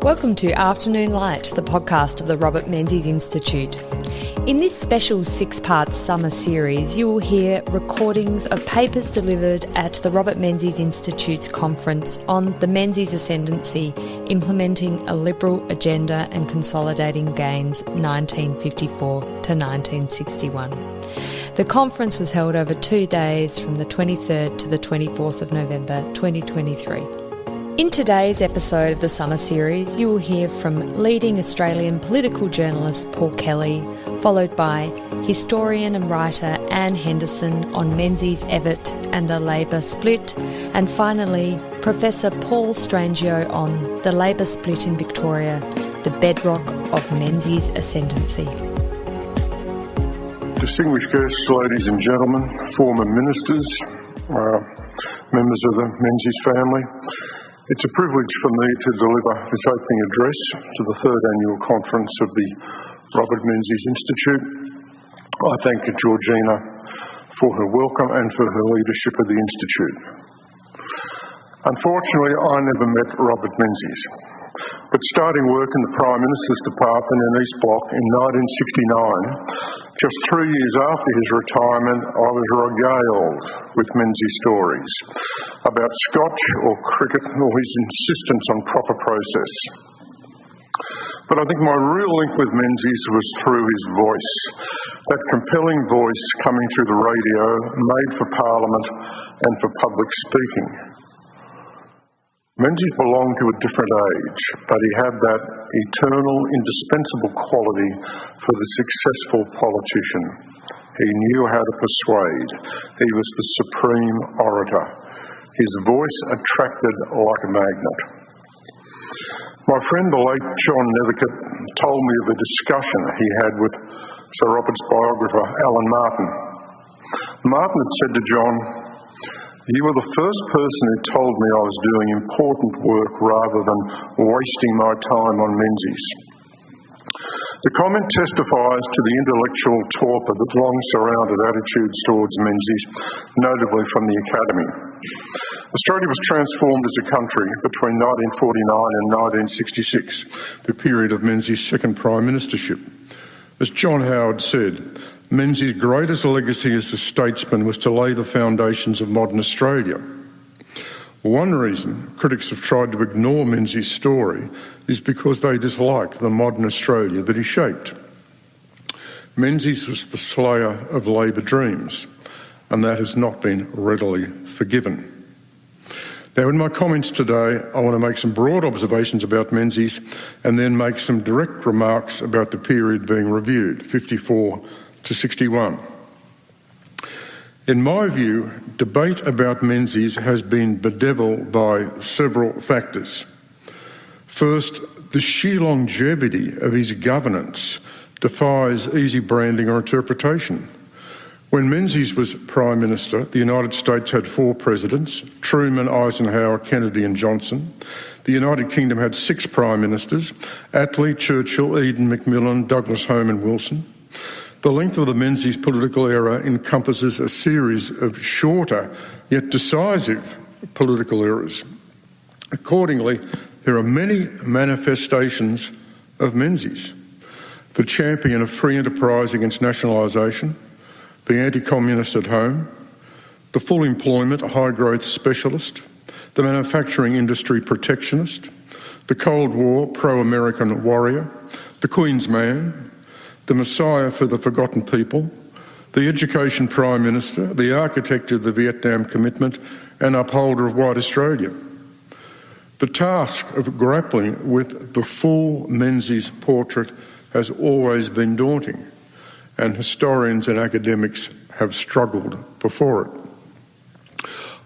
Welcome to Afternoon Light, the podcast of the Robert Menzies Institute. In this special six-part summer series, you will hear recordings of papers delivered at the Robert Menzies Institute's conference on the Menzies Ascendency, Implementing a Liberal Agenda and Consolidating Gains 1954 to 1961. The conference was held over 2 days from the 23rd to the 24th of November 2023. In today's episode of the summer series, you will hear from leading Australian political journalist Paul Kelly, followed by historian and writer Anne Henderson on Menzies Evatt and the Labor split, and finally Professor Paul Strangio on the Labor split in Victoria, the bedrock of Menzies Ascendency. Distinguished guests, ladies and gentlemen, former ministers, members of the Menzies family, it's a privilege for me to deliver this opening address to the third annual conference of the Robert Menzies Institute. I thank Georgina for her welcome and for her leadership of the Institute. Unfortunately, I never met Robert Menzies, but starting work in the Prime Minister's Department in East Block in 1969, just 3 years after his retirement, I was regaled with Menzies stories about Scotch or cricket or his insistence on proper process. But I think my real link with Menzies was through his voice, that compelling voice coming through the radio, made for Parliament and for public speaking. Menzies belonged to a different age, but he had that eternal, indispensable quality for the successful politician. He knew how to persuade. He was the supreme orator. His voice attracted like a magnet. My friend, the late John Nethercutt, told me of a discussion he had with Sir Robert's biographer, Alan Martin. Martin had said to John, "You were the first person who told me I was doing important work rather than wasting my time on Menzies." The comment testifies to the intellectual torpor that long surrounded attitudes towards Menzies, notably from the Academy. Australia was transformed as a country between 1949 and 1966, the period of Menzies' second Prime Ministership. As John Howard said, Menzies' greatest legacy as a statesman was to lay the foundations of modern Australia. One reason critics have tried to ignore Menzies' story is because they dislike the modern Australia that he shaped. Menzies was the slayer of Labor dreams, and that has not been readily forgiven. Now, in my comments today, I want to make some broad observations about Menzies and then make some direct remarks about the period being reviewed, 54 to 61. In my view, debate about Menzies has been bedeviled by several factors. First, the sheer longevity of his governance defies easy branding or interpretation. When Menzies was Prime Minister, the United States had 4 presidents: Truman, Eisenhower, Kennedy and Johnson. The United Kingdom had 6 Prime Ministers: Attlee, Churchill, Eden, Macmillan, Douglas, Home and Wilson. The length of the Menzies political era encompasses a series of shorter yet decisive political eras. Accordingly, there are many manifestations of Menzies: the champion of free enterprise against nationalisation, the anti-communist at home, the full employment high-growth specialist, the manufacturing industry protectionist, the Cold War pro-American warrior, the Queen's man, the messiah for the forgotten people, the education prime minister, the architect of the Vietnam commitment, and upholder of white Australia. The task of grappling with the full Menzies portrait has always been daunting, and historians and academics have struggled before it.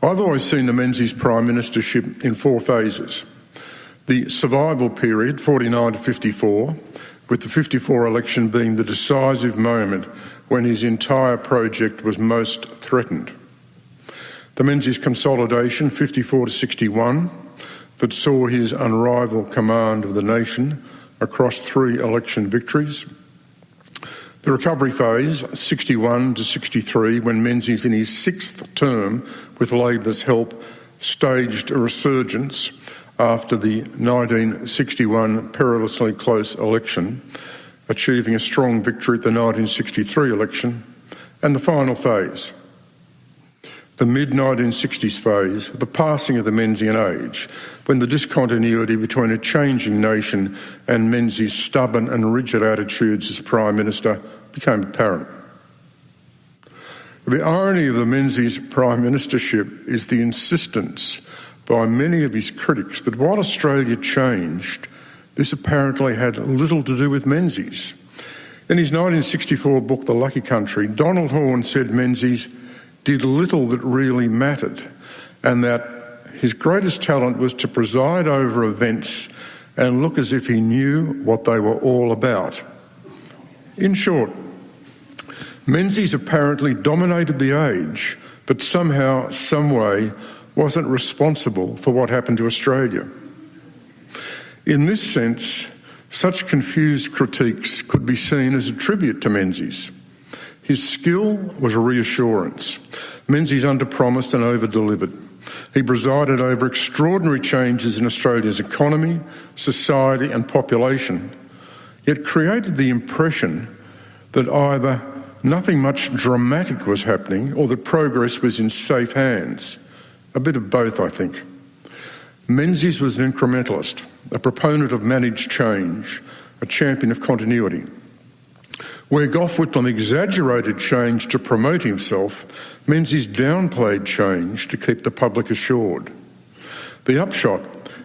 I've always seen the Menzies Prime Ministership in 4 phases. The survival period, 49 to 54, with the 54 election being the decisive moment when his entire project was most threatened. The Menzies consolidation, 54 to 61, that saw his unrivalled command of the nation across 3 election victories. The recovery phase, 61 to 63, when Menzies in his 6th term, with Labor's help, staged a resurgence after the 1961 perilously close election, achieving a strong victory at the 1963 election, and the final phase, the mid-1960s phase, the passing of the Menzian age, when the discontinuity between a changing nation and Menzies' stubborn and rigid attitudes as Prime Minister became apparent. The irony of the Menzies Prime Ministership is the insistence by many of his critics that while Australia changed, this apparently had little to do with Menzies. In his 1964 book, The Lucky Country, Donald Horne said Menzies did little that really mattered, and that his greatest talent was to preside over events and look as if he knew what they were all about. In short, Menzies apparently dominated the age, but somehow, some way, wasn't responsible for what happened to Australia. In this sense, such confused critiques could be seen as a tribute to Menzies. His skill was a reassurance. Menzies under-promised and over-delivered. He presided over extraordinary changes in Australia's economy, society and population, yet created the impression that either nothing much dramatic was happening or that progress was in safe hands. A bit of both, I think. Menzies was an incrementalist, a proponent of managed change, a champion of continuity. Where Gough Whitlam exaggerated change to promote himself, Menzies downplayed change to keep the public assured. The upshot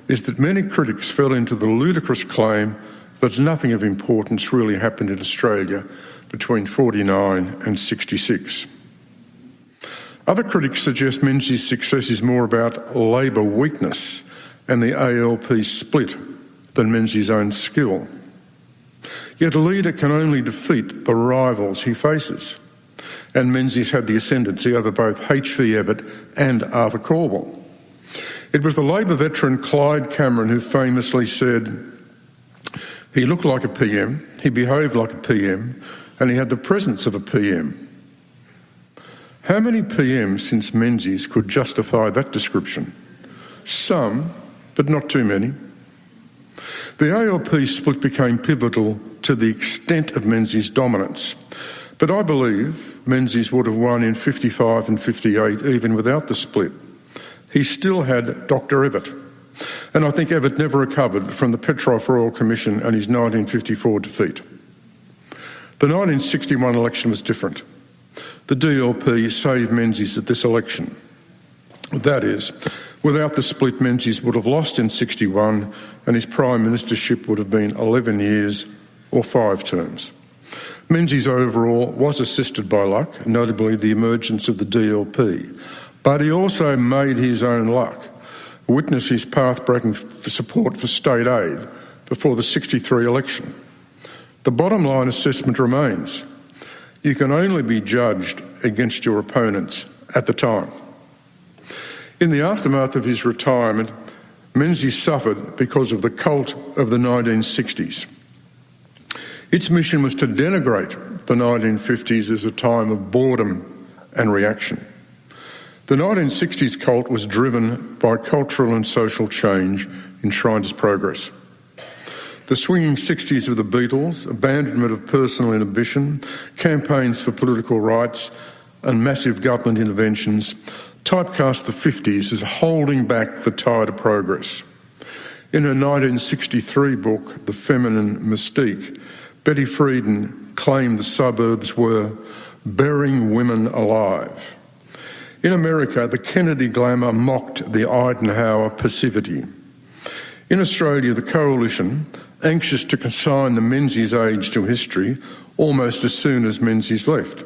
is that many critics fell into the ludicrous claim that nothing of importance really happened in Australia between 49 and 66. Other critics suggest Menzies' success is more about Labor weakness and the ALP split than Menzies' own skill. Yet a leader can only defeat the rivals he faces, and Menzies had the ascendancy over both H.V. Evatt and Arthur Calwell. It was the Labor veteran Clyde Cameron who famously said, "He looked like a PM, he behaved like a PM, and he had the presence of a PM." How many PMs since Menzies could justify that description? Some, but not too many. The ALP split became pivotal to the extent of Menzies' dominance, but I believe Menzies would have won in 55 and 58 even without the split. He still had Dr. Evatt, and I think Evatt never recovered from the Petroff Royal Commission and his 1954 defeat. The 1961 election was different. The DLP saved Menzies at this election. That is, without the split, Menzies would have lost in 61 and his prime ministership would have been 11 years or 5 terms. Menzies overall was assisted by luck, notably the emergence of the DLP, but he also made his own luck. Witness his path-breaking support for state aid before the 63 election. The bottom line assessment remains: you can only be judged against your opponents at the time. In the aftermath of his retirement, Menzies suffered because of the cult of the 1960s. Its mission was to denigrate the 1950s as a time of boredom and reaction. The 1960s cult was driven by cultural and social change enshrined as progress. The swinging 60s of the Beatles, abandonment of personal inhibition, campaigns for political rights and massive government interventions typecast the 50s as holding back the tide of progress. In her 1963 book, The Feminine Mystique, Betty Friedan claimed the suburbs were burying women alive. In America, the Kennedy glamour mocked the Eisenhower passivity. In Australia, the Coalition, anxious to consign the Menzies age to history almost as soon as Menzies left.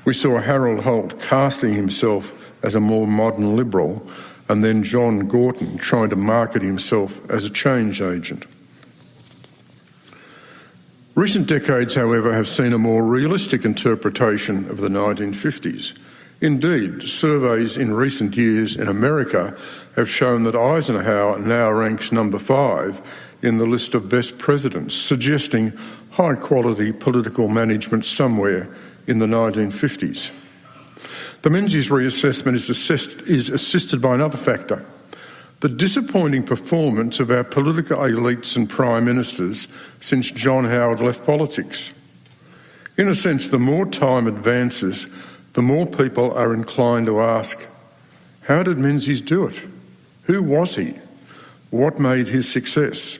We saw Harold Holt casting himself as a more modern Liberal, and then John Gorton trying to market himself as a change agent. Recent decades, however, have seen a more realistic interpretation of the 1950s. Indeed, surveys in recent years in America have shown that Eisenhower now ranks number 5 in the list of best presidents, suggesting high-quality political management somewhere in the 1950s. The Menzies reassessment is assisted by another factor, the disappointing performance of our political elites and prime ministers since John Howard left politics. In a sense, the more time advances, the more people are inclined to ask, how did Menzies do it? Who was he? What made his success?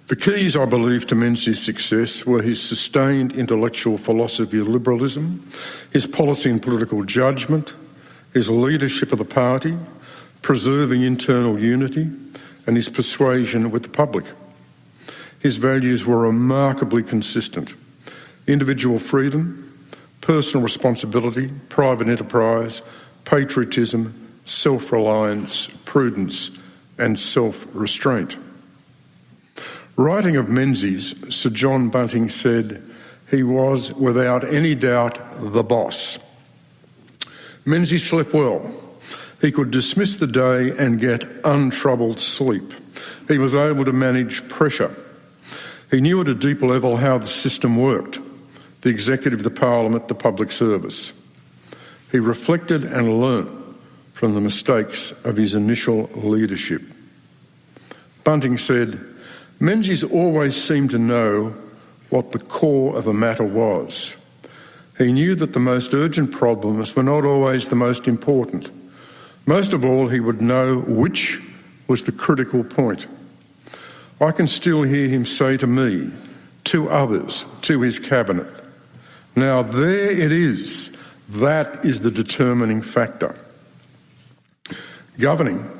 The keys, I believe, to Menzies' success were his sustained intellectual philosophy of liberalism, his policy and political judgment, his leadership of the party, preserving internal unity, and his persuasion with the public. His values were remarkably consistent: individual freedom, personal responsibility, private enterprise, patriotism, self-reliance, prudence, and self-restraint. Writing of Menzies, Sir John Bunting said, he was, without any doubt, the boss. Menzies slept well. He could dismiss the day and get untroubled sleep. He was able to manage pressure. He knew at a deep level how the system worked: the executive, the parliament, the public service. He reflected and learnt from the mistakes of his initial leadership. Bunting said, Menzies always seemed to know what the core of a matter was. He knew that the most urgent problems were not always the most important. Most of all, he would know which was the critical point. I can still hear him say to me, to others, to his cabinet, now there it is. That is the determining factor. Governing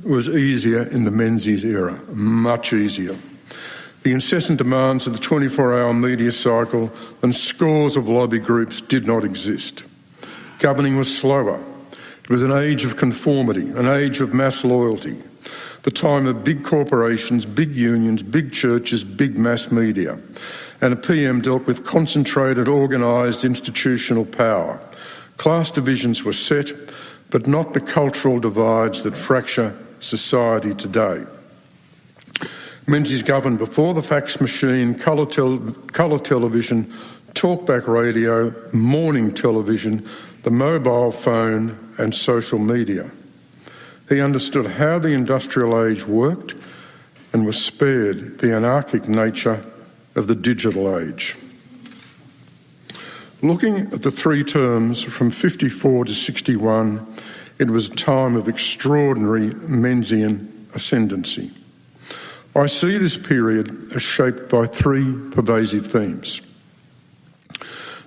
was easier in the Menzies era, much easier. The incessant demands of the 24-hour media cycle and scores of lobby groups did not exist. Governing was slower. It was an age of conformity, an age of mass loyalty, the time of big corporations, big unions, big churches, big mass media, and a PM dealt with concentrated, organised institutional power. Class divisions were set, but not the cultural divides that fracture society today. Menzies governed before the fax machine, colour television, talkback radio, morning television, the mobile phone and social media. He understood how the industrial age worked and was spared the anarchic nature of the digital age. Looking at the three terms from 54 to 61, it was a time of extraordinary Menzian ascendancy. I see this period as shaped by three pervasive themes: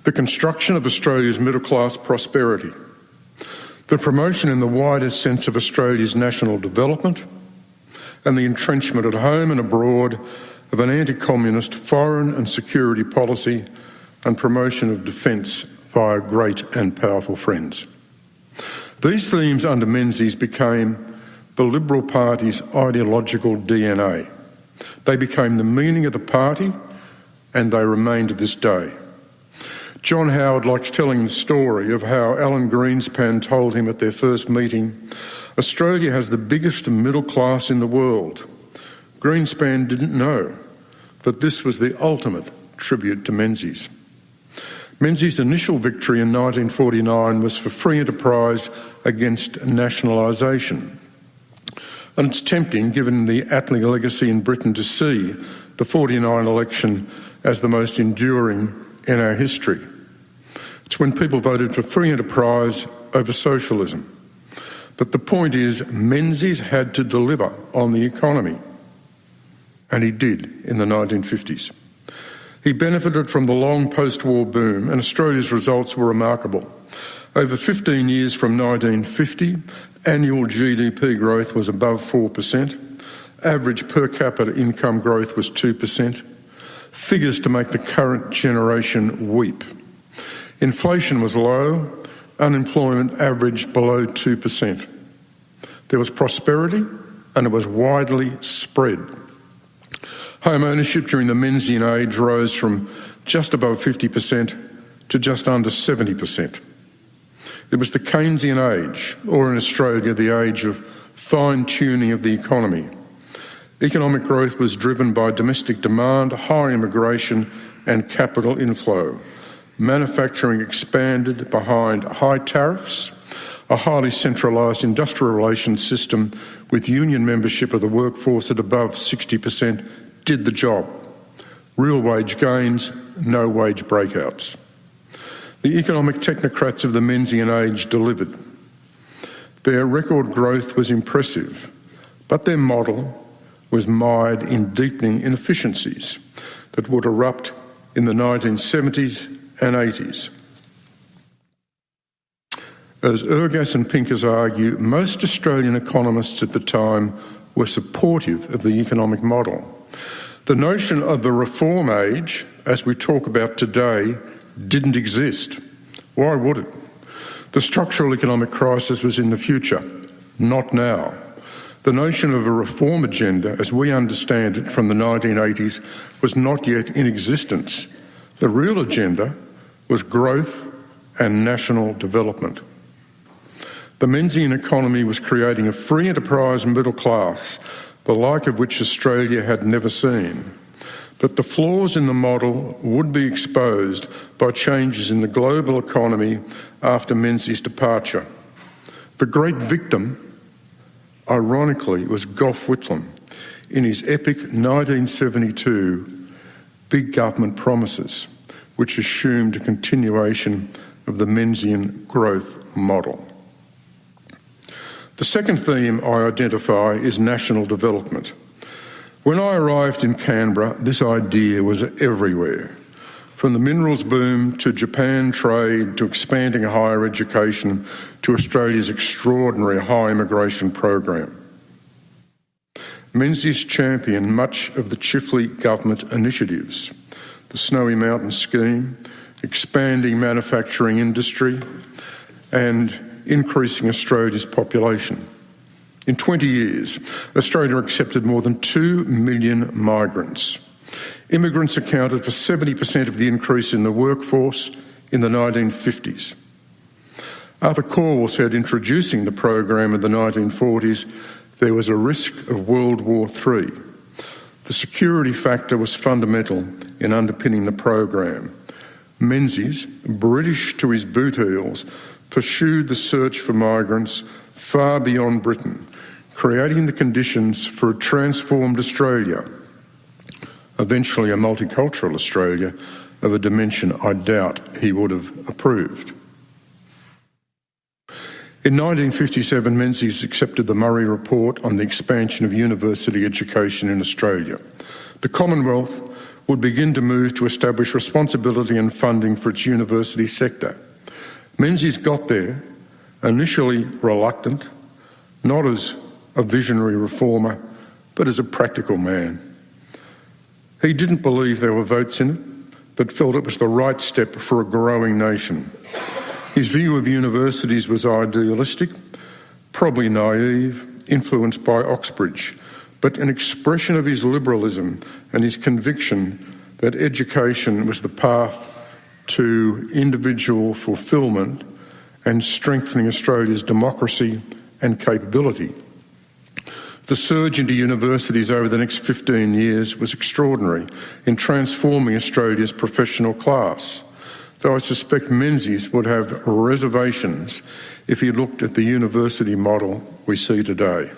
the construction of Australia's middle-class prosperity, the promotion in the widest sense of Australia's national development, and the entrenchment at home and abroad of an anti-communist foreign and security policy and promotion of defence via great and powerful friends. These themes under Menzies became the Liberal Party's ideological DNA. They became the meaning of the party, and they remain to this day. John Howard likes telling the story of how Alan Greenspan told him at their first meeting, Australia has the biggest middle class in the world. Greenspan didn't know that this was the ultimate tribute to Menzies. Menzies' initial victory in 1949 was for free enterprise against nationalisation. And it's tempting, given the Attlee legacy in Britain, to see the 49 election as the most enduring in our history. It's when people voted for free enterprise over socialism. But the point is, Menzies had to deliver on the economy. And he did in the 1950s. He benefited from the long post-war boom, and Australia's results were remarkable. Over 15 years from 1950, annual GDP growth was above 4%. Average per capita income growth was 2%. Figures to make the current generation weep. Inflation was low. Unemployment averaged below 2%. There was prosperity, and it was widely spread. Home ownership during the Menzian age rose from just above 50% to just under 70%. It was the Keynesian age, or in Australia, the age of fine-tuning of the economy. Economic growth was driven by domestic demand, high immigration and capital inflow. Manufacturing expanded behind high tariffs, A highly centralised industrial relations system with union membership of the workforce at above 60% did the job. Real wage gains, no wage breakouts. The economic technocrats of the Menzies age delivered. Their record growth was impressive, but their model was mired in deepening inefficiencies that would erupt in the 1970s and 80s. As Ergas and Pincus argue, most Australian economists at the time were supportive of the economic model. The notion of a reform age, as we talk about today, didn't exist. Why would it? The structural economic crisis was in the future, not now. The notion of a reform agenda, as we understand it from the 1980s, was not yet in existence. The real agenda was growth and national development. The Menzies economy was creating a free enterprise middle class, the like of which Australia had never seen. But the flaws in the model would be exposed by changes in the global economy after Menzies' departure. The great victim, ironically, was Gough Whitlam in his epic 1972 Big Government Promises, which assumed a continuation of the Menzies growth model. The second theme I identify is national development. When I arrived in Canberra, this idea was everywhere. From the minerals boom to Japan trade to expanding higher education to Australia's extraordinary high immigration program. Menzies championed much of the Chifley government initiatives, the Snowy Mountain Scheme, expanding manufacturing industry and increasing Australia's population. In 20 years, Australia accepted more than 2 million migrants. Immigrants accounted for 70% of the increase in the workforce in the 1950s. Arthur Corwell said, introducing the program in the 1940s, there was a risk of World War III. The security factor was fundamental in underpinning the program. Menzies, British to his boot heels, pursued the search for migrants far beyond Britain, creating the conditions for a transformed Australia, eventually a multicultural Australia of a dimension I doubt he would have approved. In 1957, Menzies accepted the Murray Report on the expansion of university education in Australia. The Commonwealth would begin to move to establish responsibility and funding for its university sector. Menzies got there, initially reluctant, not as a visionary reformer, but as a practical man. He didn't believe there were votes in it, but felt it was the right step for a growing nation. His view of universities was idealistic, probably naive, influenced by Oxbridge, but an expression of his liberalism and his conviction that education was the path to individual fulfilment and strengthening Australia's democracy and capability. The surge into universities over the next 15 years was extraordinary in transforming Australia's professional class, though I suspect Menzies would have reservations if he looked at the university model we see today.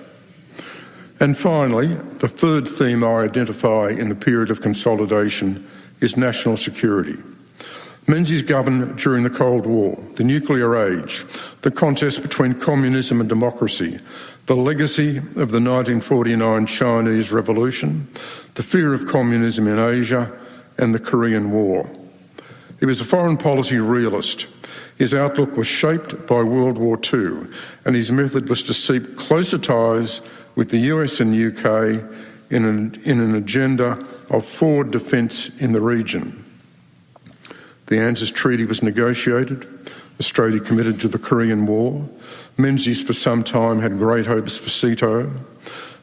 And finally, the third theme I identify in the period of consolidation is national security. Menzies governed during the Cold War, the nuclear age, the contest between communism and democracy, the legacy of the 1949 Chinese Revolution, the fear of communism in Asia, and the Korean War. He was a foreign policy realist. His outlook was shaped by World War II, and his method was to seek closer ties with the US and UK in an agenda of forward defence in the region. The ANZUS Treaty was negotiated. Australia committed to the Korean War. Menzies for some time had great hopes for SEATO.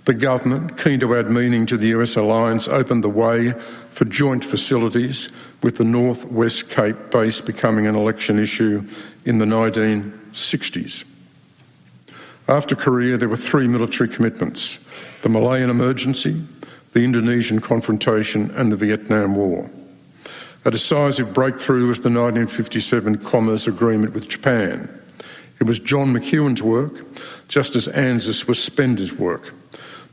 The government, keen to add meaning to the US alliance, opened the way for joint facilities, with the North West Cape base becoming an election issue in the 1960s. After Korea, there were three military commitments: the Malayan emergency, the Indonesian confrontation, and the Vietnam War. A decisive breakthrough was the 1957 Commerce Agreement with Japan. It was John McEwen's work, just as ANZUS was Spender's work,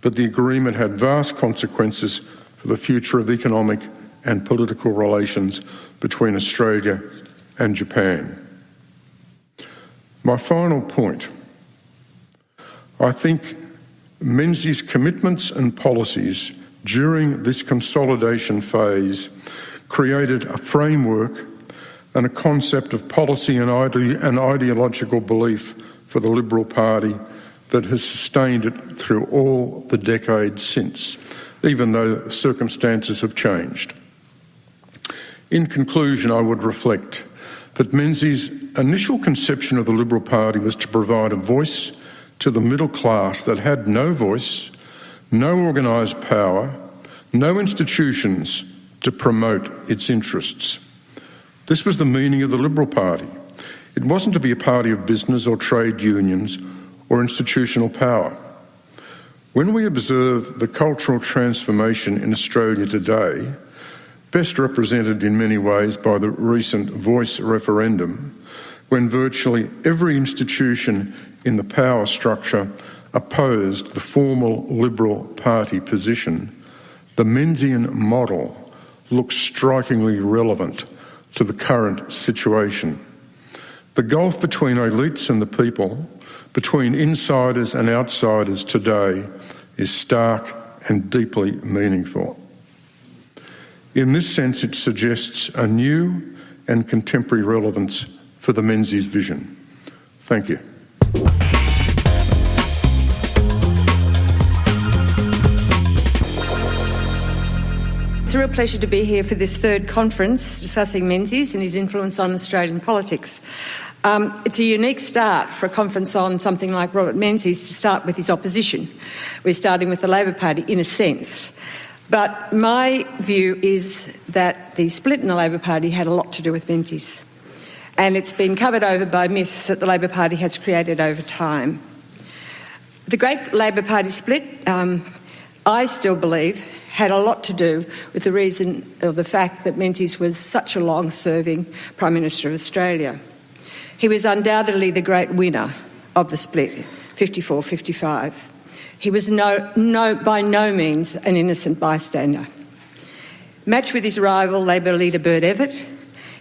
but the agreement had vast consequences for the future of economic and political relations between Australia and Japan. My final point. I think Menzies' commitments and policies during this consolidation phase created a framework and a concept of policy and ideological belief for the Liberal Party that has sustained it through all the decades since, even though circumstances have changed. In conclusion, I would reflect that Menzies' initial conception of the Liberal Party was to provide a voice to the middle class that had no voice, no organised power, no institutions to promote its interests. This was the meaning of the Liberal Party. It wasn't to be a party of business or trade unions or institutional power. When we observe the cultural transformation in Australia today, best represented in many ways by the recent Voice referendum, when virtually every institution in the power structure opposed the formal Liberal Party position, the Menzian model looks strikingly relevant to the current situation. The gulf between elites and the people, between insiders and outsiders today, is stark and deeply meaningful. In this sense, it suggests a new and contemporary relevance for the Menzies vision. Thank you. It's a real pleasure to be here for this third conference discussing Menzies and his influence on Australian politics. It's a unique start for a conference on something like Robert Menzies to start with his opposition. We're starting with the Labor Party in a sense. But my view is that the split in the Labor Party had a lot to do with Menzies. And it's been covered over by myths that the Labor Party has created over time. The great Labor Party split, I still believe, had a lot to do with the reason or the fact that Menzies was such a long-serving Prime Minister of Australia. He was undoubtedly the great winner of the split, 54-55. He was by no means an innocent bystander. Matched with his rival, Labor leader Bert Evatt,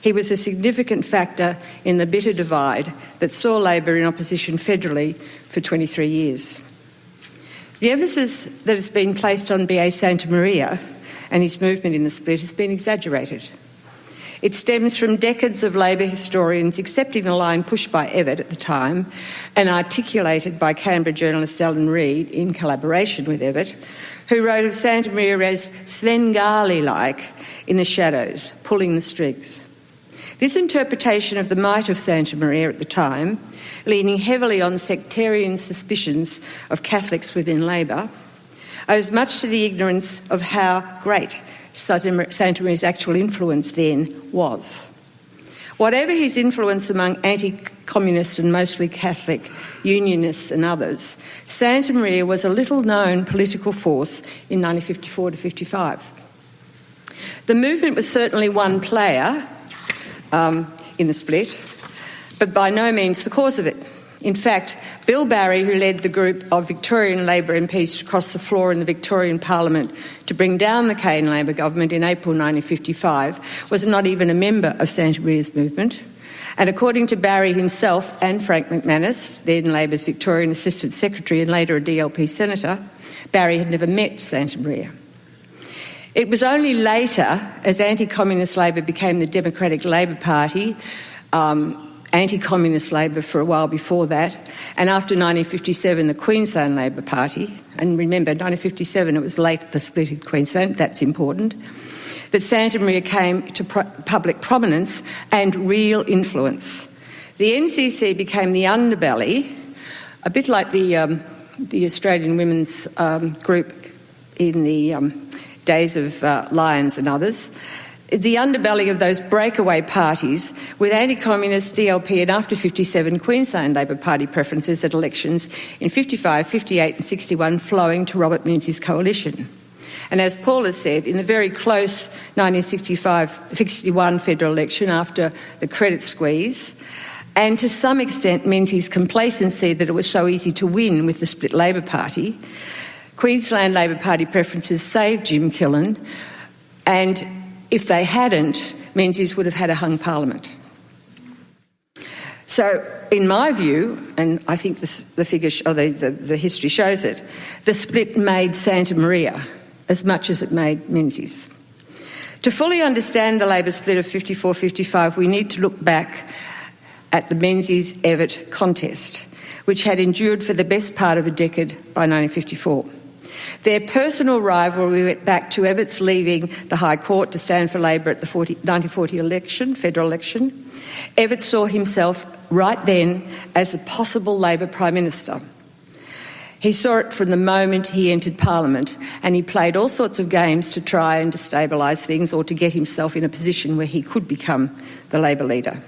he was a significant factor in the bitter divide that saw Labor in opposition federally for 23 years. The emphasis that has been placed on B.A. Santa Maria and his movement in the split has been exaggerated. It stems from decades of Labor historians accepting the line pushed by Evatt at the time and articulated by Canberra journalist Alan Reid in collaboration with Evatt, who wrote of Santa Maria as Svengali-like in the shadows, pulling the strings. This interpretation of the might of Santa Maria at the time, leaning heavily on sectarian suspicions of Catholics within Labor, owes much to the ignorance of how great Santa Maria's actual influence then was. Whatever his influence among anti-communist and mostly Catholic unionists and others, Santa Maria was a little-known political force in 1954-55. The movement was certainly one player in the split, but by no means the cause of it. In fact, Bill Barry, who led the group of Victorian Labor MPs to cross the floor in the Victorian Parliament to bring down the Cain Labor government in April 1955, was not even a member of Santa Maria's movement. And according to Barry himself and Frank McManus, then Labor's Victorian Assistant Secretary and later a DLP Senator, Barry had never met Santa Maria. It was only later, as anti-communist Labor became the Democratic Labor Party, anti-communist Labor for a while before that, and after 1957 the Queensland Labor Party, and remember 1957 it was late the split in Queensland, that's important, that Santa Maria came to public prominence and real influence. The NCC became the underbelly, a bit like the Australian women's group in the days of Lyons and others, the underbelly of those breakaway parties with anti-communist DLP and after 57 Queensland Labor Party preferences at elections in 55, 58 and 61 flowing to Robert Menzies' coalition. And as Paul has said, in the very close 1965-61 federal election after the credit squeeze, and to some extent Menzies' complacency that it was so easy to win with the split Labor Party. Queensland Labor Party preferences saved Jim Killen, and if they hadn't, Menzies would have had a hung parliament. So, in my view, and I think the history shows it, the split made Santa Maria as much as it made Menzies. To fully understand the Labor split of 54-55, we need to look back at the Menzies-Evatt contest, which had endured for the best part of a decade by 1954. Their personal rivalry went back to Evatt's leaving the High Court to stand for Labor at the 1940 election, federal election. Evatt saw himself right then as a possible Labor Prime Minister. He saw it from the moment he entered Parliament, and he played all sorts of games to try and destabilise things or to get himself in a position where he could become the Labor leader.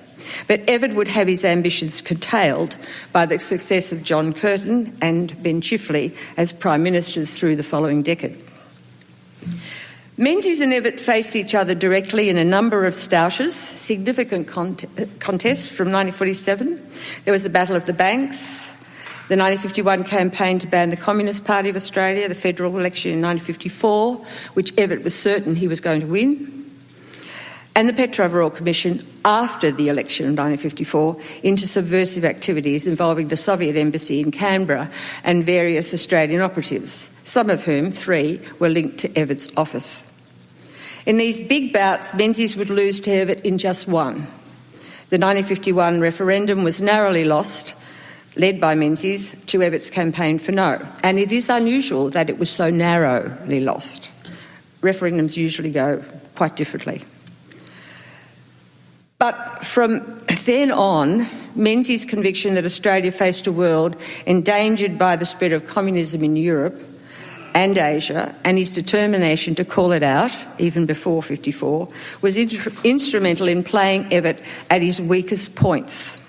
But Evatt would have his ambitions curtailed by the success of John Curtin and Ben Chifley as Prime Ministers through the following decade. Menzies and Evatt faced each other directly in a number of stoushes, significant contests from 1947. There was the Battle of the Banks, the 1951 campaign to ban the Communist Party of Australia, the federal election in 1954, which Evatt was certain he was going to win, and the Petrov Royal Commission after the election of 1954 into subversive activities involving the Soviet embassy in Canberra and various Australian operatives, some of whom, 3, were linked to Evatt's office. In these big bouts, Menzies would lose to Evatt in just one. The 1951 referendum was narrowly lost, led by Menzies, to Evatt's campaign for no. And it is unusual that it was so narrowly lost. Referendums usually go quite differently. But from then on, Menzies' conviction that Australia faced a world endangered by the spread of communism in Europe and Asia, and his determination to call it out, even before 54, was instrumental in playing Evatt at his weakest points.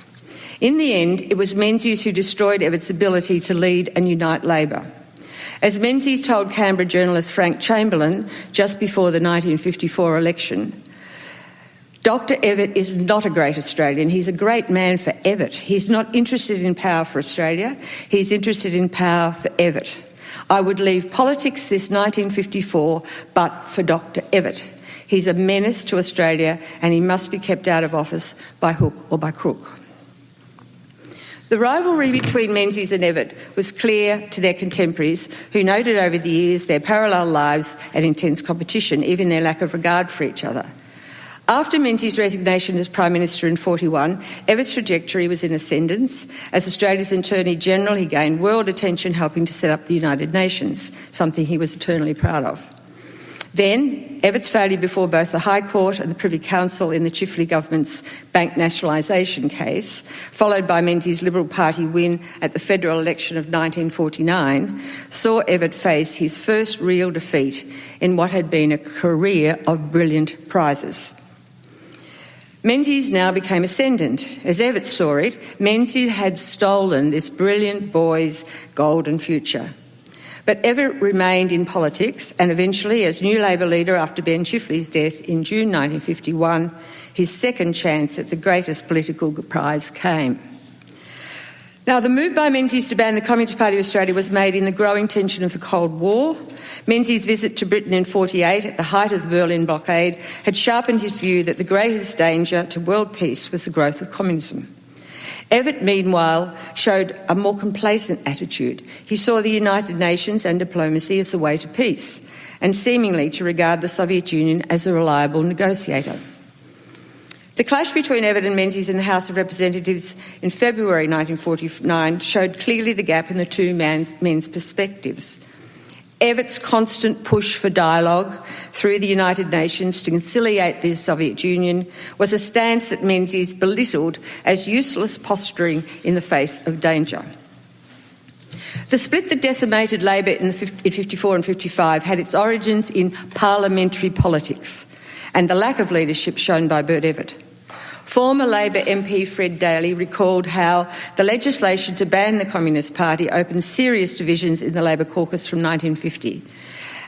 In the end, it was Menzies who destroyed Evatt's ability to lead and unite Labor. As Menzies told Canberra journalist Frank Chamberlain just before the 1954 election, Dr. Evatt is not a great Australian. He's a great man for Evatt. He's not interested in power for Australia. He's interested in power for Evatt. I would leave politics this 1954, but for Dr. Evatt. He's a menace to Australia and he must be kept out of office by hook or by crook. The rivalry between Menzies and Evatt was clear to their contemporaries, who noted over the years their parallel lives and intense competition, even their lack of regard for each other. After Menzies' resignation as Prime Minister in 1941, Evatt's trajectory was in ascendance. As Australia's Attorney-General, he gained world attention helping to set up the United Nations, something he was eternally proud of. Then, Evatt's failure before both the High Court and the Privy Council in the Chifley government's bank nationalisation case, followed by Menzies' Liberal Party win at the federal election of 1949, saw Evatt face his first real defeat in what had been a career of brilliant prizes. Menzies now became ascendant. As Evatt saw it, Menzies had stolen this brilliant boy's golden future. But Evatt remained in politics, and eventually, as new Labor leader after Ben Chifley's death in June 1951, his second chance at the greatest political prize came. Now, the move by Menzies to ban the Communist Party of Australia was made in the growing tension of the Cold War. Menzies' visit to Britain in 1948, at the height of the Berlin blockade, had sharpened his view that the greatest danger to world peace was the growth of communism. Evatt, meanwhile, showed a more complacent attitude. He saw the United Nations and diplomacy as the way to peace, and seemingly to regard the Soviet Union as a reliable negotiator. The clash between Evatt and Menzies in the House of Representatives in February 1949 showed clearly the gap in the two men's perspectives. Evatt's constant push for dialogue through the United Nations to conciliate the Soviet Union was a stance that Menzies belittled as useless posturing in the face of danger. The split that decimated Labor in 54 and 55 had its origins in parliamentary politics and the lack of leadership shown by Bert Evatt. Former Labor MP Fred Daly recalled how the legislation to ban the Communist Party opened serious divisions in the Labor caucus from 1950,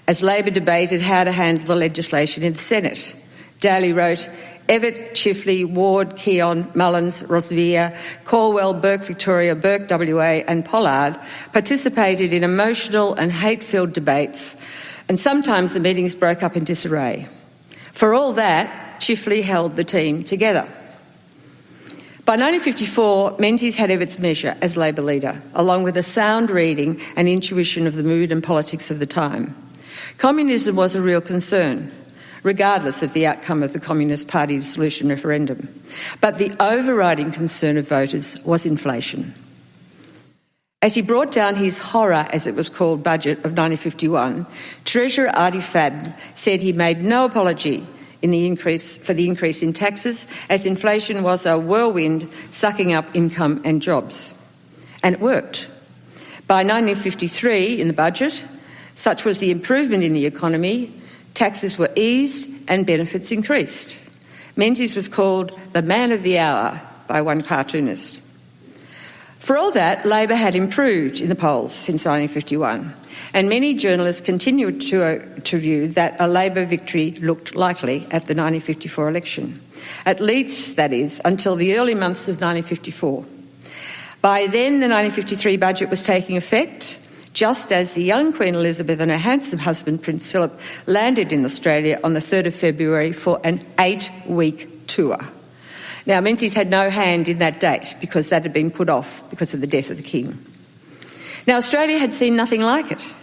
as Labor debated how to handle the legislation in the Senate. Daly wrote, Evatt, Chifley, Ward, Keon, Mullins, Rosevere, Caldwell, Burke Victoria, Burke WA and Pollard participated in emotional and hate-filled debates, and sometimes the meetings broke up in disarray. For all that, Chifley held the team together. By 1954, Menzies had Evatt's measure as Labor leader, along with a sound reading and intuition of the mood and politics of the time. Communism was a real concern, regardless of the outcome of the Communist Party dissolution referendum. But the overriding concern of voters was inflation. As he brought down his horror, as it was called, budget of 1951, Treasurer Artie Fadden said he made no apology for the increase in taxes, as inflation was a whirlwind sucking up income and jobs. And it worked. By 1953, in the budget, such was the improvement in the economy, taxes were eased and benefits increased. Menzies was called the man of the hour by one cartoonist. For all that, Labor had improved in the polls since 1951, and many journalists continued to view that a Labor victory looked likely at the 1954 election, at least, that is, until the early months of 1954. By then, the 1953 budget was taking effect, just as the young Queen Elizabeth and her handsome husband, Prince Philip, landed in Australia on the 3rd of February for an 8-week tour. Now, Menzies had no hand in that date because that had been put off because of the death of the King. Now, Australia had seen nothing like it.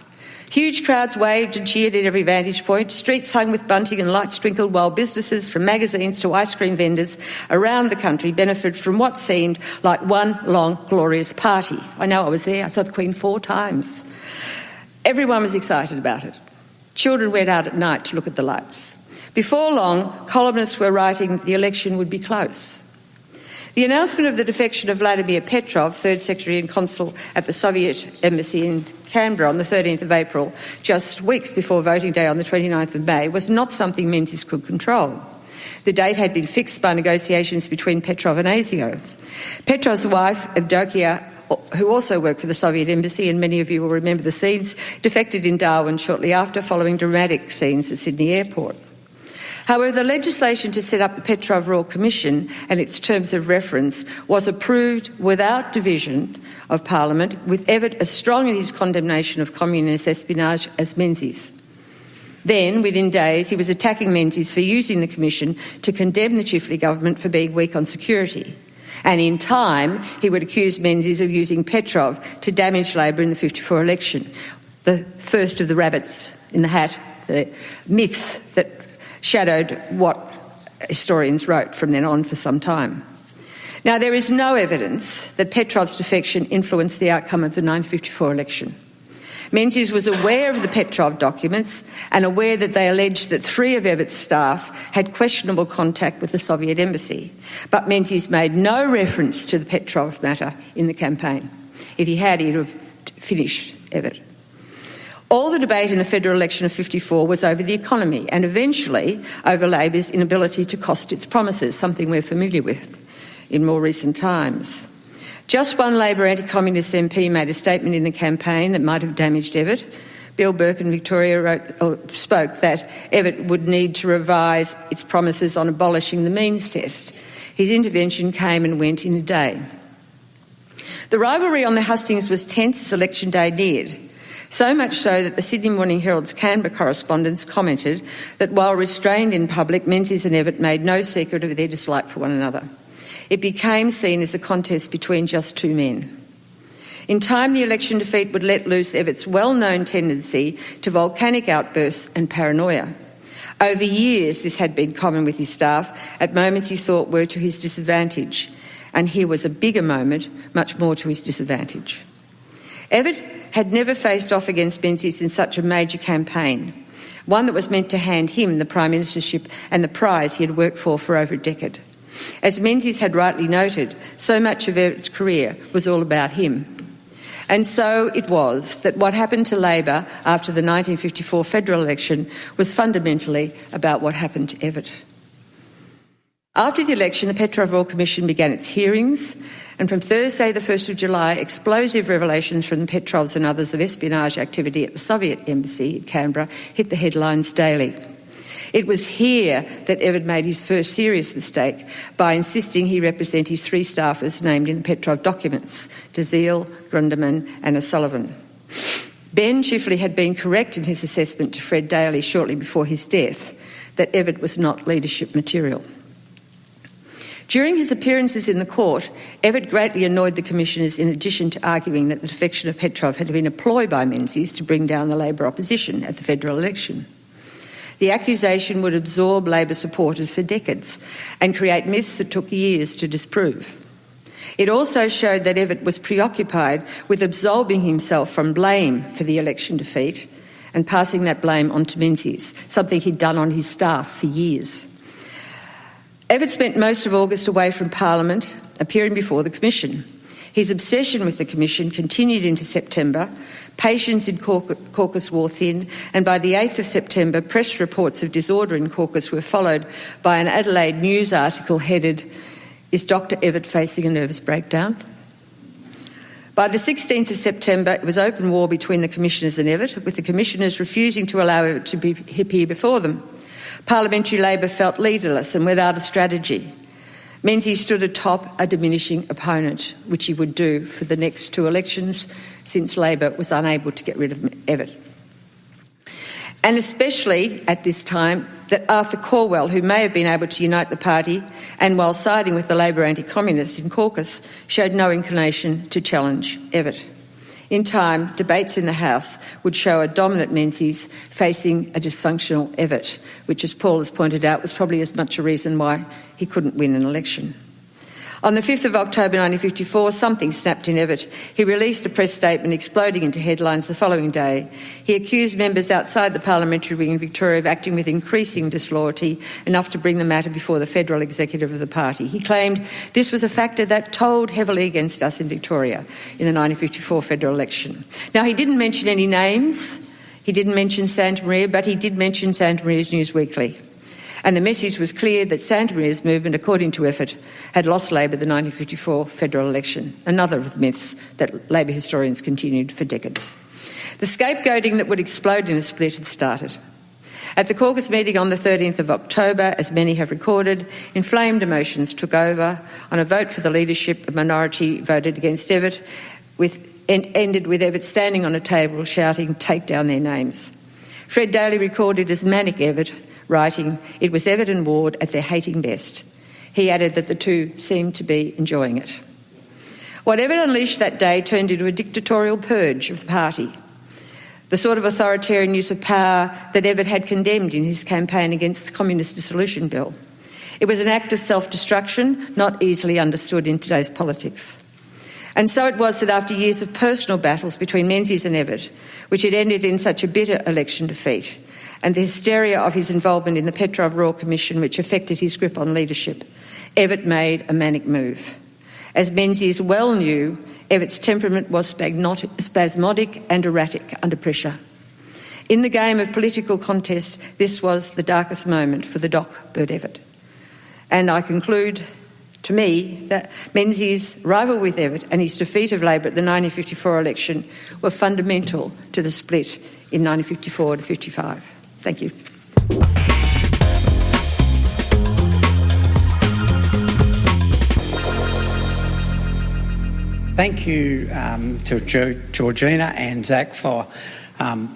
Huge crowds waved and cheered at every vantage point, streets hung with bunting and lights sprinkled, while businesses from magazines to ice cream vendors around the country benefited from what seemed like one long, glorious party. I know, I was there. I saw the Queen 4 times. Everyone was excited about it. Children went out at night to look at the lights. Before long, columnists were writing the election would be close. The announcement of the defection of Vladimir Petrov, Third Secretary and Consul at the Soviet Embassy in Canberra on the 13th of April, just weeks before voting day on the 29th of May, was not something Menzies could control. The date had been fixed by negotiations between Petrov and ASIO. Petrov's wife, Evdokia, who also worked for the Soviet Embassy, and many of you will remember the scenes, defected in Darwin shortly after, following dramatic scenes at Sydney Airport. However, the legislation to set up the Petrov Royal Commission and its terms of reference was approved without division of Parliament, with Evatt as strong in his condemnation of communist espionage as Menzies. Then, within days, he was attacking Menzies for using the Commission to condemn the Chifley government for being weak on security. And in time, he would accuse Menzies of using Petrov to damage Labor in the 1954 election, the first of the rabbits in the hat, the myths that shadowed what historians wrote from then on for some time. Now, there is no evidence that Petrov's defection influenced the outcome of the 1954 election. Menzies was aware of the Petrov documents and aware that they alleged that 3 of Evatt's staff had questionable contact with the Soviet embassy, but Menzies made no reference to the Petrov matter in the campaign. If he had, he'd have finished Evatt. All the debate in the federal election of 1954 was over the economy and eventually over Labor's inability to cost its promises, something we're familiar with in more recent times. Just one Labor anti-communist MP made a statement in the campaign that might have damaged Evatt. Bill Burke and Victoria spoke that Evatt would need to revise its promises on abolishing the means test. His intervention came and went in a day. The rivalry on the hustings was tense as election day neared. So much so that the Sydney Morning Herald's Canberra correspondents commented that while restrained in public, Menzies and Evatt made no secret of their dislike for one another. It became seen as a contest between just 2 men. In time, the election defeat would let loose Evatt's well-known tendency to volcanic outbursts and paranoia. Over years, this had been common with his staff, at moments you thought were to his disadvantage, and here was a bigger moment, much more to his disadvantage. Evatt had never faced off against Menzies in such a major campaign, one that was meant to hand him the Prime Ministership and the prize he had worked for over a decade. As Menzies had rightly noted, so much of Evatt's career was all about him. And so it was that what happened to Labor after the 1954 federal election was fundamentally about what happened to Evatt. After the election, the Petrov Royal Commission began its hearings, and from Thursday, the 1st of July, explosive revelations from the Petrovs and others of espionage activity at the Soviet Embassy in Canberra hit the headlines daily. It was here that Evatt made his first serious mistake by insisting he represent his 3 staffers named in the Petrov documents, Dazile, Grundemann and O'Sullivan. Ben Chifley had been correct in his assessment to Fred Daly shortly before his death that Evatt was not leadership material. During his appearances in the court, Evatt greatly annoyed the commissioners in addition to arguing that the defection of Petrov had been a ploy by Menzies to bring down the Labor opposition at the federal election. The accusation would absorb Labor supporters for decades and create myths that took years to disprove. It also showed that Evatt was preoccupied with absolving himself from blame for the election defeat and passing that blame on to Menzies, something he'd done on his staff for years. Evatt spent most of August away from Parliament, appearing before the Commission. His obsession with the Commission continued into September. Patience in caucus wore thin, and by the 8th of September, press reports of disorder in caucus were followed by an Adelaide News article headed, "Is Dr Evatt facing a nervous breakdown?" By the 16th of September, it was open war between the Commissioners and Evatt, with the Commissioners refusing to allow Evatt to appear before them. Parliamentary Labor felt leaderless and without a strategy. Menzies stood atop a diminishing opponent, which he would do for the next 2 elections since Labor was unable to get rid of Evatt. And especially at this time that Arthur Calwell, who may have been able to unite the party and while siding with the Labor anti-communists in caucus, showed no inclination to challenge Evatt. In time, debates in the House would show a dominant Menzies facing a dysfunctional Evatt, which, as Paul has pointed out, was probably as much a reason why he couldn't win an election. On the 5th of October 1954, something snapped in Evatt. He released a press statement exploding into headlines the following day. He accused members outside the parliamentary wing in Victoria of acting with increasing disloyalty, enough to bring the matter before the federal executive of the party. He claimed this was a factor that told heavily against us in Victoria in the 1954 federal election. Now, he didn't mention any names. He didn't mention Santa Maria, but he did mention Santa Maria's News Weekly. And the message was clear that Santa Maria's movement, according to Evatt, had lost Labor the 1954 federal election, another of the myths that Labor historians continued for decades. The scapegoating that would explode in a split had started. At the caucus meeting on the 13th of October, as many have recorded, inflamed emotions took over. On a vote for the leadership, a minority voted against Evatt, and ended with Evatt standing on a table shouting, "Take down their names." Fred Daly recorded as manic Evatt, writing, "It was Evatt and Ward at their hating best." He added that the two seemed to be enjoying it. What Evatt unleashed that day turned into a dictatorial purge of the party, the sort of authoritarian use of power that Evatt had condemned in his campaign against the Communist Dissolution Bill. It was an act of self-destruction, not easily understood in today's politics. And so it was that after years of personal battles between Menzies and Evatt, which had ended in such a bitter election defeat, and the hysteria of his involvement in the Petrov Royal Commission, which affected his grip on leadership, Evatt made a manic move. As Menzies well knew, Evatt's temperament was spasmodic and erratic under pressure. In the game of political contest, this was the darkest moment for the Doc Bert Evatt. And I conclude, to me, that Menzies' rival with Evatt and his defeat of Labor at the 1954 election were fundamental to the split in 1954 to 55. Thank you. Thank you to Georgina and Zach for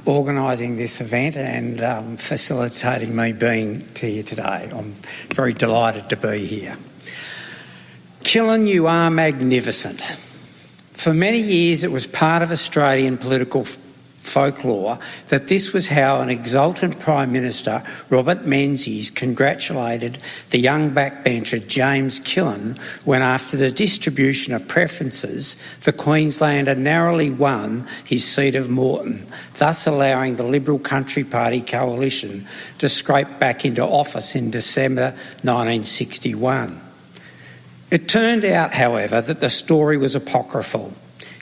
organising this event and facilitating me being here today. I'm very delighted to be here. Killen, you are magnificent. For many years it was part of Australian political folklore that this was how an exultant Prime Minister, Robert Menzies, congratulated the young backbencher James Killen when, after the distribution of preferences, the Queenslander narrowly won his seat of Moreton, thus allowing the Liberal Country Party coalition to scrape back into office in December 1961. It turned out, however, that the story was apocryphal.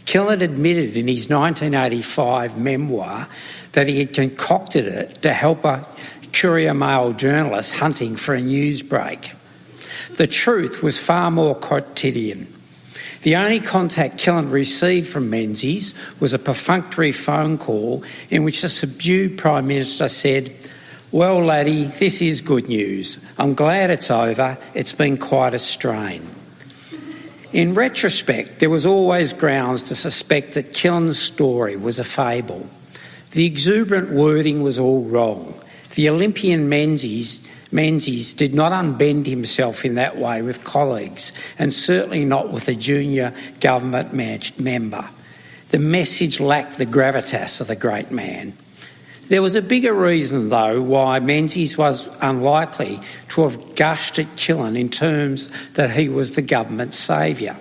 Gillard admitted in his 1985 memoir that he had concocted it to help a Courier Mail journalist hunting for a news break. The truth was far more quotidian. The only contact Gillard received from Menzies was a perfunctory phone call in which the subdued Prime Minister said, Well, laddie, this is good news. I'm glad it's over. It's been quite a strain. In retrospect, there was always grounds to suspect that Killen's story was a fable. The exuberant wording was all wrong. The Olympian Menzies did not unbend himself in that way with colleagues, and certainly not with a junior government member. The message lacked the gravitas of the great man. There was a bigger reason, though, why Menzies was unlikely to have gushed at Killen in terms that he was the government's saviour.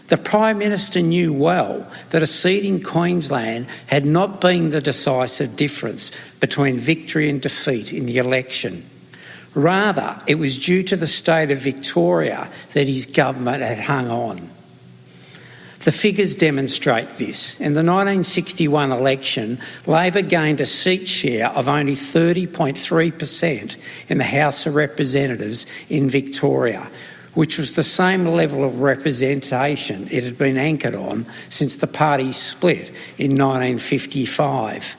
The Prime Minister knew well that a seat in Queensland had not been the decisive difference between victory and defeat in the election. Rather, it was due to the state of Victoria that his government had hung on. The figures demonstrate this. In the 1961 election, Labor gained a seat share of only 30.3% in the House of Representatives in Victoria, which was the same level of representation it had been anchored on since the party split in 1955.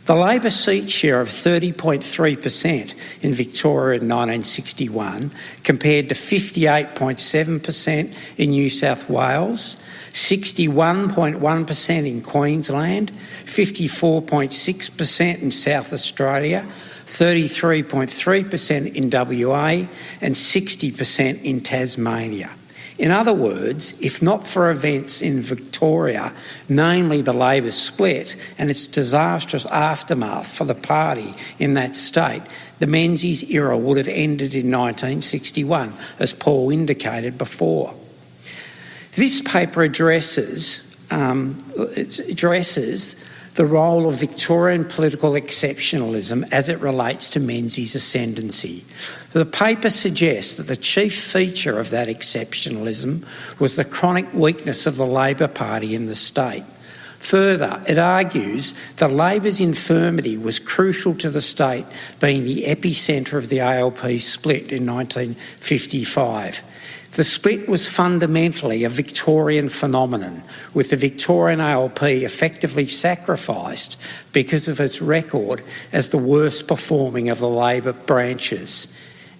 The Labor seat share of 30.3% in Victoria in 1961 compared to 58.7% in New South Wales, 61.1% in Queensland, 54.6% in South Australia, 33.3% in WA and 60% in Tasmania. In other words, if not for events in Victoria, namely the Labor split and its disastrous aftermath for the party in that state, the Menzies era would have ended in 1961, as Paul indicated before. This paper addresses the role of Victorian political exceptionalism as it relates to Menzies Ascendency. The paper suggests that the chief feature of that exceptionalism was the chronic weakness of the Labor Party in the state. Further, it argues that Labor's infirmity was crucial to the state being the epicentre of the ALP split in 1955. The split was fundamentally a Victorian phenomenon, with the Victorian ALP effectively sacrificed because of its record as the worst performing of the Labor branches.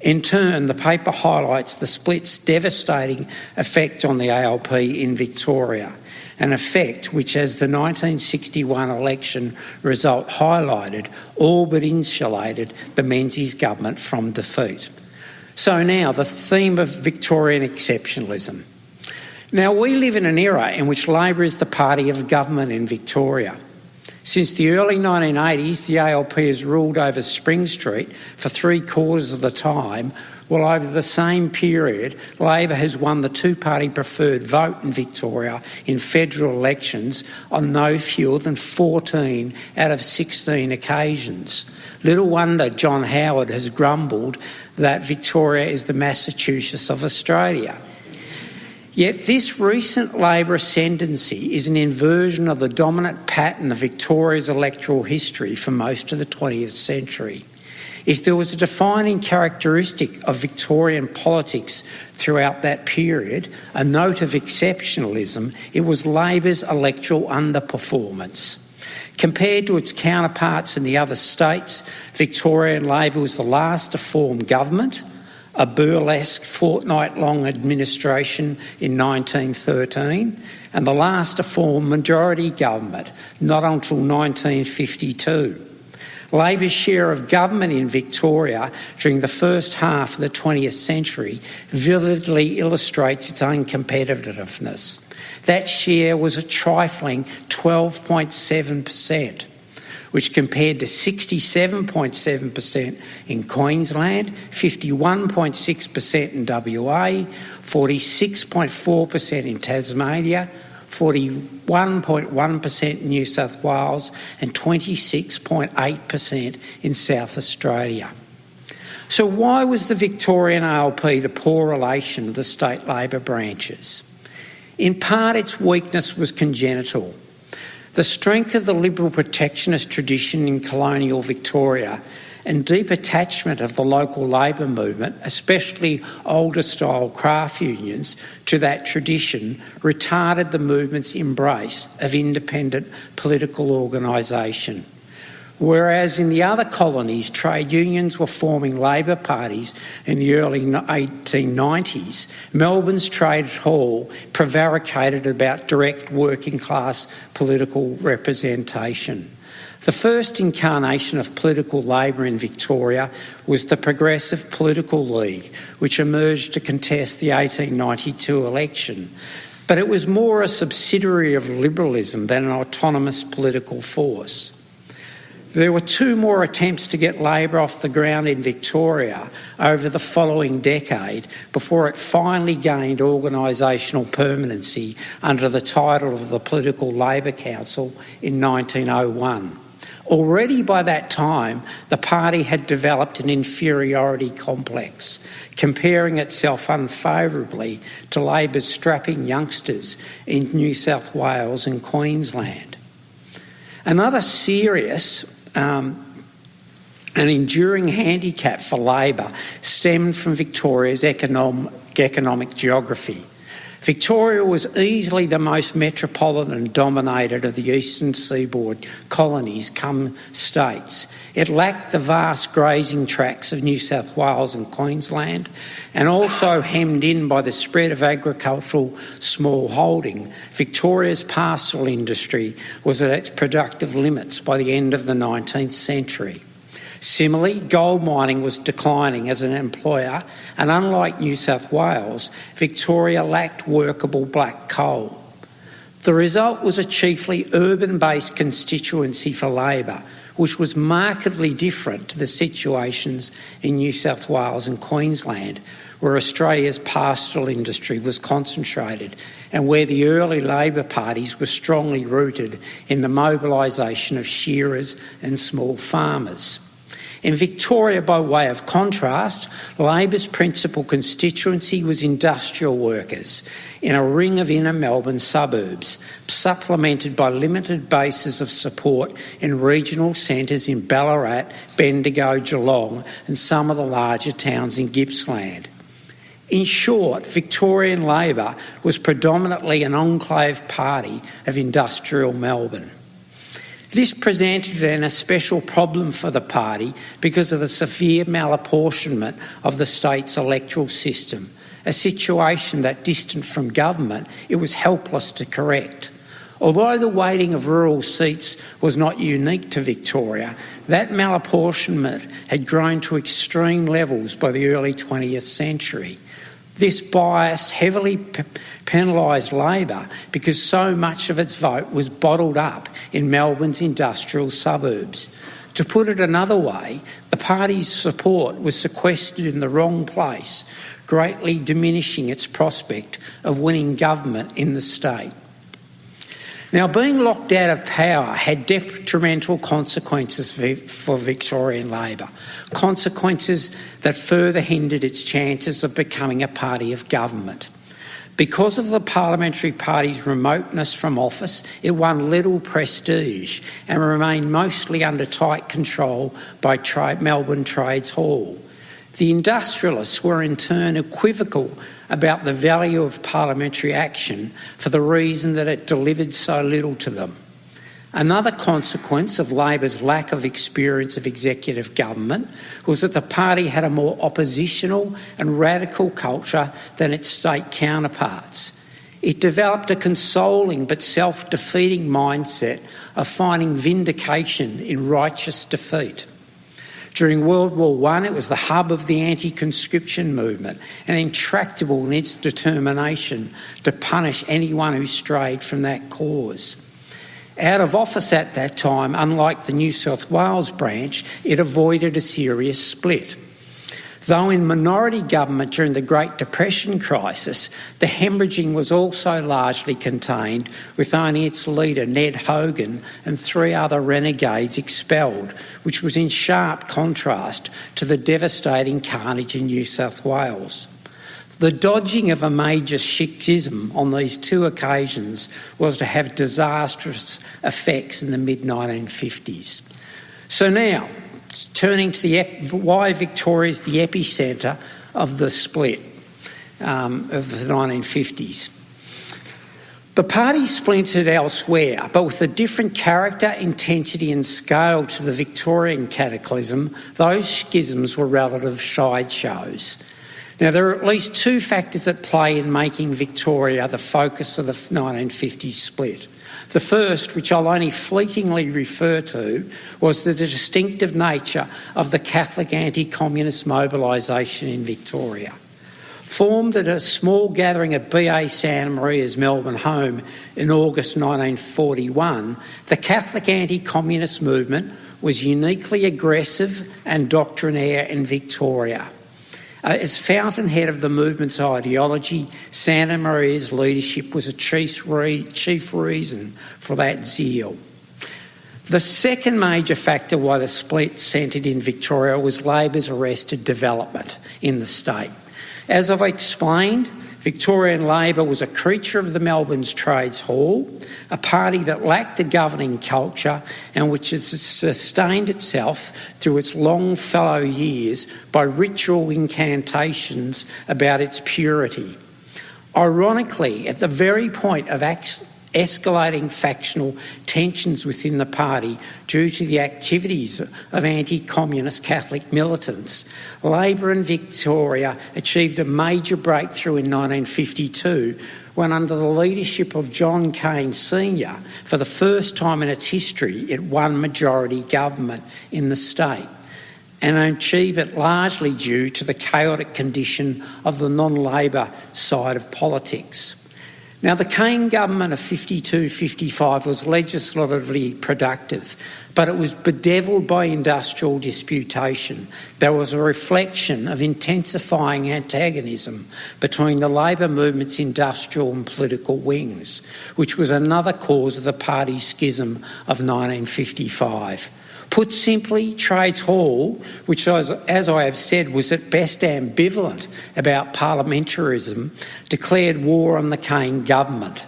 In turn, the paper highlights the split's devastating effect on the ALP in Victoria, an effect which, as the 1961 election result highlighted, all but insulated the Menzies government from defeat. So now, the theme of Victorian exceptionalism. Now, we live in an era in which Labor is the party of government in Victoria. Since the early 1980s, the ALP has ruled over Spring Street for 3/4 of the time, while over the same period, Labor has won the two-party preferred vote in Victoria in federal elections on no fewer than 14 out of 16 occasions. Little wonder John Howard has grumbled that Victoria is the Massachusetts of Australia. Yet this recent Labor ascendancy is an inversion of the dominant pattern of Victoria's electoral history for most of the 20th century. If there was a defining characteristic of Victorian politics throughout that period, a note of exceptionalism, it was Labor's electoral underperformance. Compared to its counterparts in the other states, Victorian Labor was the last to form government, a burlesque fortnight-long administration in 1913, and the last to form majority government, not until 1952. Labor's share of government in Victoria during the first half of the 20th century vividly illustrates its uncompetitiveness. That share was a trifling 12.7%, which compared to 67.7% in Queensland, 51.6% in WA, 46.4% in Tasmania, 41.1% in New South Wales and 26.8% in South Australia. So why was the Victorian ALP the poor relation of the state Labor branches? In part, its weakness was congenital. The strength of the liberal protectionist tradition in colonial Victoria and deep attachment of the local labour movement, especially older-style craft unions, to that tradition retarded the movement's embrace of independent political organisation. Whereas in the other colonies, trade unions were forming Labor parties in the early 1890s, Melbourne's trade hall prevaricated about direct working class political representation. The first incarnation of political Labor in Victoria was the Progressive Political League, which emerged to contest the 1892 election. But it was more a subsidiary of Liberalism than an autonomous political force. There were two more attempts to get Labor off the ground in Victoria over the following decade before it finally gained organisational permanency under the title of the Political Labor Council in 1901. Already by that time, the party had developed an inferiority complex, comparing itself unfavourably to Labor's strapping youngsters in New South Wales and Queensland. Another serious and enduring handicap for Labor stemmed from Victoria's economic geography. Victoria was easily the most metropolitan-dominated of the eastern seaboard colonies come states. It lacked the vast grazing tracts of New South Wales and Queensland, and also hemmed in by the spread of agricultural smallholding. Victoria's pastoral industry was at its productive limits by the end of the 19th century. Similarly, gold mining was declining as an employer, and unlike New South Wales, Victoria lacked workable black coal. The result was a chiefly urban-based constituency for Labor, which was markedly different to the situations in New South Wales and Queensland, where Australia's pastoral industry was concentrated and where the early Labor parties were strongly rooted in the mobilisation of shearers and small farmers. In Victoria, by way of contrast, Labor's principal constituency was industrial workers in a ring of inner Melbourne suburbs, supplemented by limited bases of support in regional centres in Ballarat, Bendigo, Geelong and some of the larger towns in Gippsland. In short, Victorian Labor was predominantly an enclave party of industrial Melbourne. This presented a special problem for the party because of the severe malapportionment of the state's electoral system, a situation that, distant from government, it was helpless to correct. Although the weighting of rural seats was not unique to Victoria, that malapportionment had grown to extreme levels by the early 20th century. This biased, heavily penalised Labor because so much of its vote was bottled up in Melbourne's industrial suburbs. To put it another way, the party's support was sequestered in the wrong place, greatly diminishing its prospect of winning government in the state. Now, being locked out of power had detrimental consequences for Victorian Labor, consequences that further hindered its chances of becoming a party of government. Because of the parliamentary party's remoteness from office, it won little prestige and remained mostly under tight control by Melbourne Trades Hall. The industrialists were in turn equivocal about the value of parliamentary action for the reason that it delivered so little to them. Another consequence of Labor's lack of experience of executive government was that the party had a more oppositional and radical culture than its state counterparts. It developed a consoling but self-defeating mindset of finding vindication in righteous defeat. During World War I, it was the hub of the anti-conscription movement and intractable in its determination to punish anyone who strayed from that cause. Out of office at that time, unlike the New South Wales branch, it avoided a serious split. Though in minority government during the Great Depression crisis, the hemorrhaging was also largely contained, with only its leader, Ned Hogan, and 3 other renegades expelled, which was in sharp contrast to the devastating carnage in New South Wales. The dodging of a major schism on these 2 occasions was to have disastrous effects in the mid-1950s. So now, turning to why Victoria is the epicentre of the split of the 1950s. The party splintered elsewhere, but with a different character, intensity and scale to the Victorian cataclysm, those schisms were relative sideshows. Now, there are at least two factors at play in making Victoria the focus of the 1950s split. The first, which I'll only fleetingly refer to, was the distinctive nature of the Catholic anti-communist mobilisation in Victoria. Formed at a small gathering at B.A. Santa Maria's Melbourne home in August 1941, the Catholic anti-communist movement was uniquely aggressive and doctrinaire in Victoria. As fountainhead of the movement's ideology, Santa Maria's leadership was a chief reason for that zeal. The second major factor why the split centred in Victoria was Labor's arrested development in the state. As I've explained, Victorian Labor was a creature of the Melbourne's Trades Hall, a party that lacked a governing culture and which has sustained itself through its long fallow years by ritual incantations about its purity. Ironically, at the very point of escalating factional tensions within the party due to the activities of anti-communist Catholic militants, Labor in Victoria achieved a major breakthrough in 1952 when, under the leadership of John Cain Sr., for the first time in its history, it won majority government in the state, and achieved it largely due to the chaotic condition of the non-Labor side of politics. Now, the Cain government of 52-55 was legislatively productive, but it was bedevilled by industrial disputation. There was a reflection of intensifying antagonism between the Labor movement's industrial and political wings, which was another cause of the party schism of 1955. Put simply, Trades Hall, which, as I have said, was at best ambivalent about parliamentarism, declared war on the Cain government.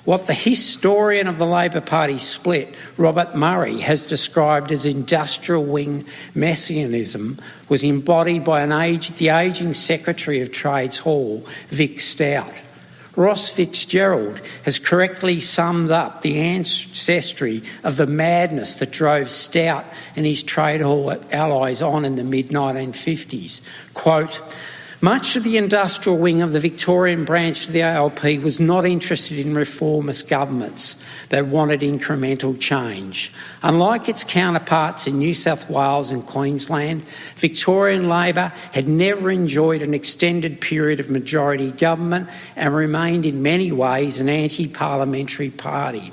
What the historian of the Labor Party split, Robert Murray, has described as industrial wing messianism was embodied by the ageing Secretary of Trades Hall, Vic Stout. Ross Fitzgerald has correctly summed up the ancestry of the madness that drove Stout and his trade hall allies on in the mid-1950s. Quote, "Much of the industrial wing of the Victorian branch of the ALP was not interested in reformist governments that wanted incremental change. Unlike its counterparts in New South Wales and Queensland, Victorian Labor had never enjoyed an extended period of majority government and remained in many ways an anti-parliamentary party.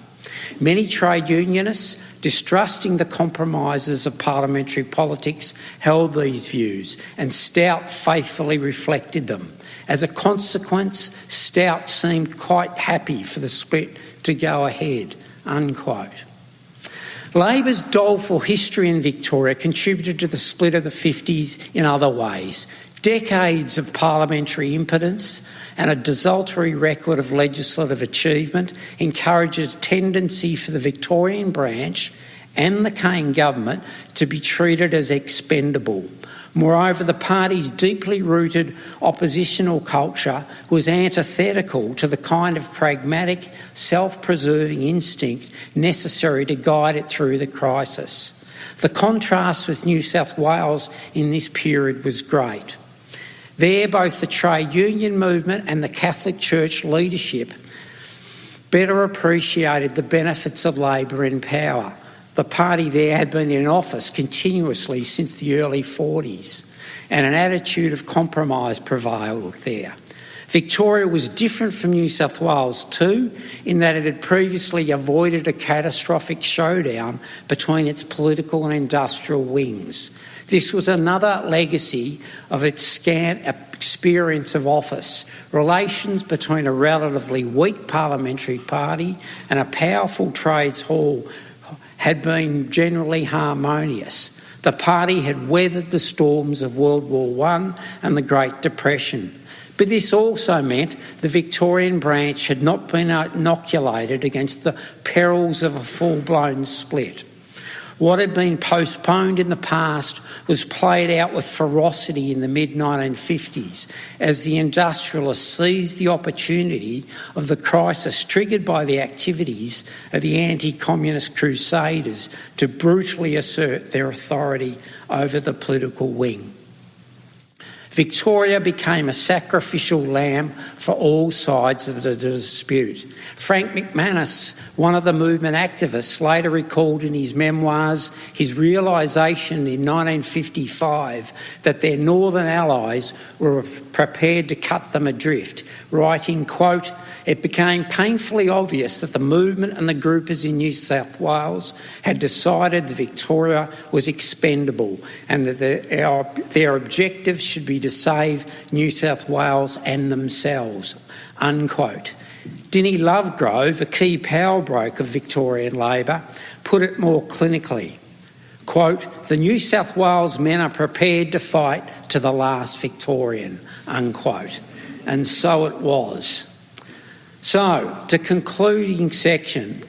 Many trade unionists, distrusting the compromises of parliamentary politics, held these views, and Stout faithfully reflected them. As a consequence, Stout seemed quite happy for the split to go ahead," unquote. Labor's doleful history in Victoria contributed to the split of the 50s in other ways. Decades of parliamentary impotence and a desultory record of legislative achievement encouraged a tendency for the Victorian branch and the Cain government to be treated as expendable. Moreover, the party's deeply rooted oppositional culture was antithetical to the kind of pragmatic, self-preserving instinct necessary to guide it through the crisis. The contrast with New South Wales in this period was great. There, both the trade union movement and the Catholic Church leadership better appreciated the benefits of Labor in power. The party there had been in office continuously since the early 40s, and an attitude of compromise prevailed there. Victoria was different from New South Wales too, in that it had previously avoided a catastrophic showdown between its political and industrial wings. This was another legacy of its scant experience of office. Relations between a relatively weak parliamentary party and a powerful trades hall had been generally harmonious. The party had weathered the storms of World War I and the Great Depression. But this also meant the Victorian branch had not been inoculated against the perils of a full-blown split. What had been postponed in the past was played out with ferocity in the mid-1950s as the industrialists seized the opportunity of the crisis triggered by the activities of the anti-communist crusaders to brutally assert their authority over the political wing. Victoria became a sacrificial lamb for all sides of the dispute. Frank McManus, one of the movement activists, later recalled in his memoirs his realisation in 1955 that their northern allies were prepared to cut them adrift, writing, quote, "It became painfully obvious that the movement and the groupers in New South Wales had decided that Victoria was expendable and that their objectives should be to save New South Wales and themselves," unquote. Dinny Lovegrove, a key power broker of Victorian Labor, put it more clinically. Quote, "The New South Wales men are prepared to fight to the last Victorian," unquote. And so it was. So, to concluding section,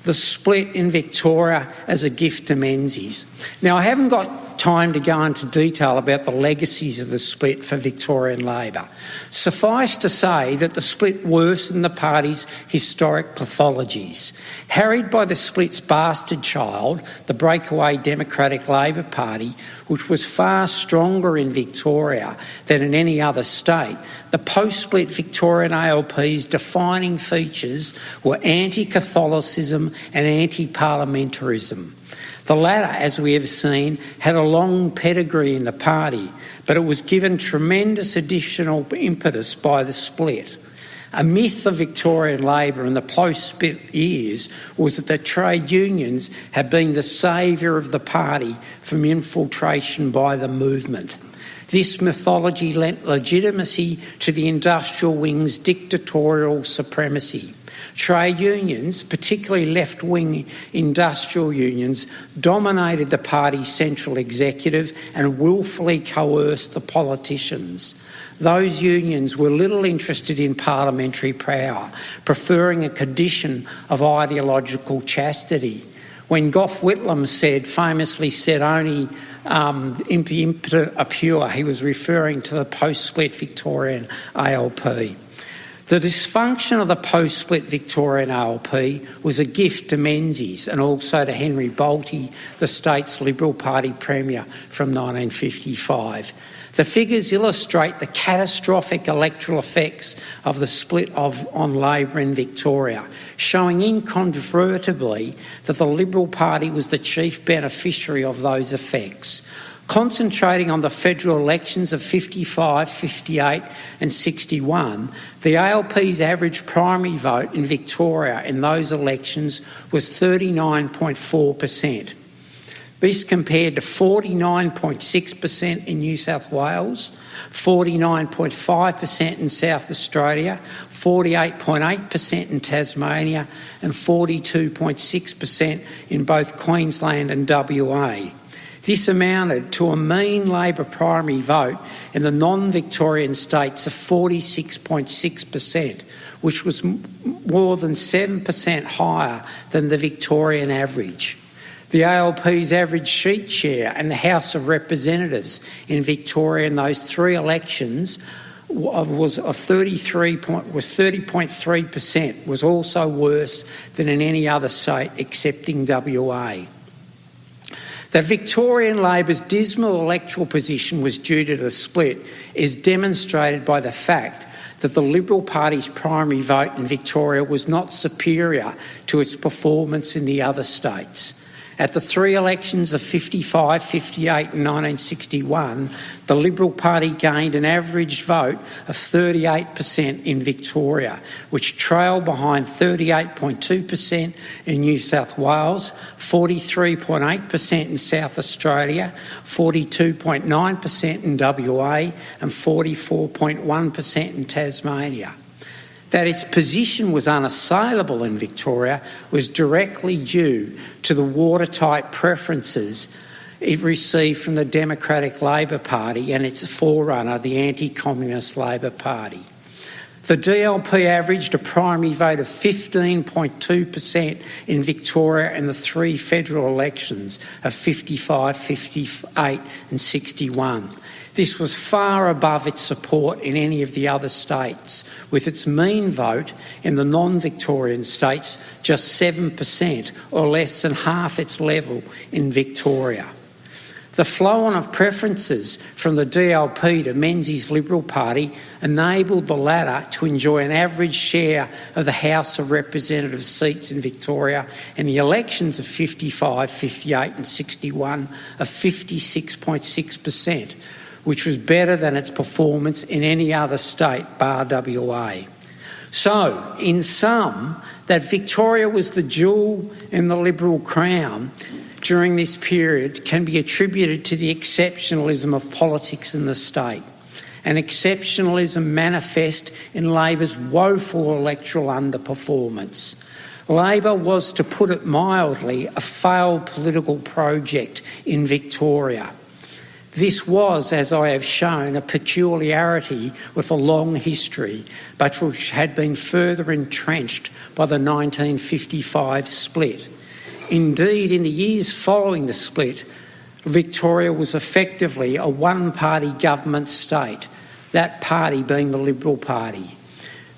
the split in Victoria as a gift to Menzies. Now, I haven't got time to go into detail about the legacies of the split for Victorian Labor. Suffice to say that the split worsened the party's historic pathologies. Harried by the split's bastard child, the breakaway Democratic Labor Party, which was far stronger in Victoria than in any other state, the post-split Victorian ALP's defining features were anti-Catholicism and anti-parliamentarism. The latter, as we have seen, had a long pedigree in the party, but it was given tremendous additional impetus by the split. A myth of Victorian Labor in the post-split years was that the trade unions had been the saviour of the party from infiltration by the movement. This mythology lent legitimacy to the industrial wing's dictatorial supremacy. Trade unions, particularly left-wing industrial unions, dominated the party's central executive and willfully coerced the politicians. Those unions were little interested in parliamentary power, preferring a condition of ideological chastity. When Gough Whitlam famously said only impera are pure, he was referring to the post-split Victorian ALP. The dysfunction of the post-split Victorian ALP was a gift to Menzies and also to Henry Bolte, the state's Liberal Party Premier from 1955. The figures illustrate the catastrophic electoral effects of the split on Labor in Victoria, showing incontrovertibly that the Liberal Party was the chief beneficiary of those effects. Concentrating on the federal elections of 55, 58 and 61, the ALP's average primary vote in Victoria in those elections was 39.4%. This compared to 49.6% in New South Wales, 49.5% in South Australia, 48.8% in Tasmania and 42.6% in both Queensland and WA. This amounted to a mean Labor primary vote in the non-Victorian states of 46.6%, which was more than 7% higher than the Victorian average. The ALP's average seat share in the House of Representatives in Victoria in those three elections was 30.3%, was also worse than in any other state excepting WA. That Victorian Labor's dismal electoral position was due to the split is demonstrated by the fact that the Liberal Party's primary vote in Victoria was not superior to its performance in the other states. At the three elections of 55, 58 and 1961, the Liberal Party gained an average vote of 38% in Victoria, which trailed behind 38.2% in New South Wales, 43.8% in South Australia, 42.9% in WA and 44.1% in Tasmania. That its position was unassailable in Victoria was directly due to the watertight preferences it received from the Democratic Labor Party and its forerunner, the anti-communist Labor Party. The DLP averaged a primary vote of 15.2% in Victoria in the 3 federal elections of 55, 58 and 61. This was far above its support in any of the other states, with its mean vote in the non-Victorian states just 7%, or less than half its level in Victoria. The flow-on of preferences from the DLP to Menzies Liberal Party enabled the latter to enjoy an average share of the House of Representatives seats in Victoria in the elections of 55, 58 and 61 of 56.6%, which was better than its performance in any other state bar WA. So, in sum, that Victoria was the jewel in the Liberal crown during this period can be attributed to the exceptionalism of politics in the state, an exceptionalism manifest in Labor's woeful electoral underperformance. Labor was, to put it mildly, a failed political project in Victoria. This was, as I have shown, a peculiarity with a long history, but which had been further entrenched by the 1955 split. Indeed, in the years following the split, Victoria was effectively a one-party government state, that party being the Liberal Party.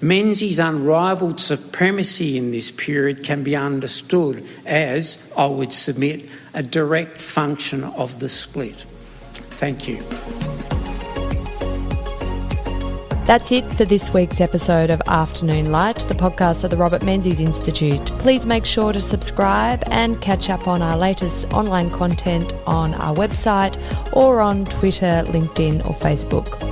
Menzies' unrivalled supremacy in this period can be understood as, I would submit, a direct function of the split. Thank you. That's it for this week's episode of Afternoon Light, the podcast of the Robert Menzies Institute. Please make sure to subscribe and catch up on our latest online content on our website or on Twitter, LinkedIn or Facebook.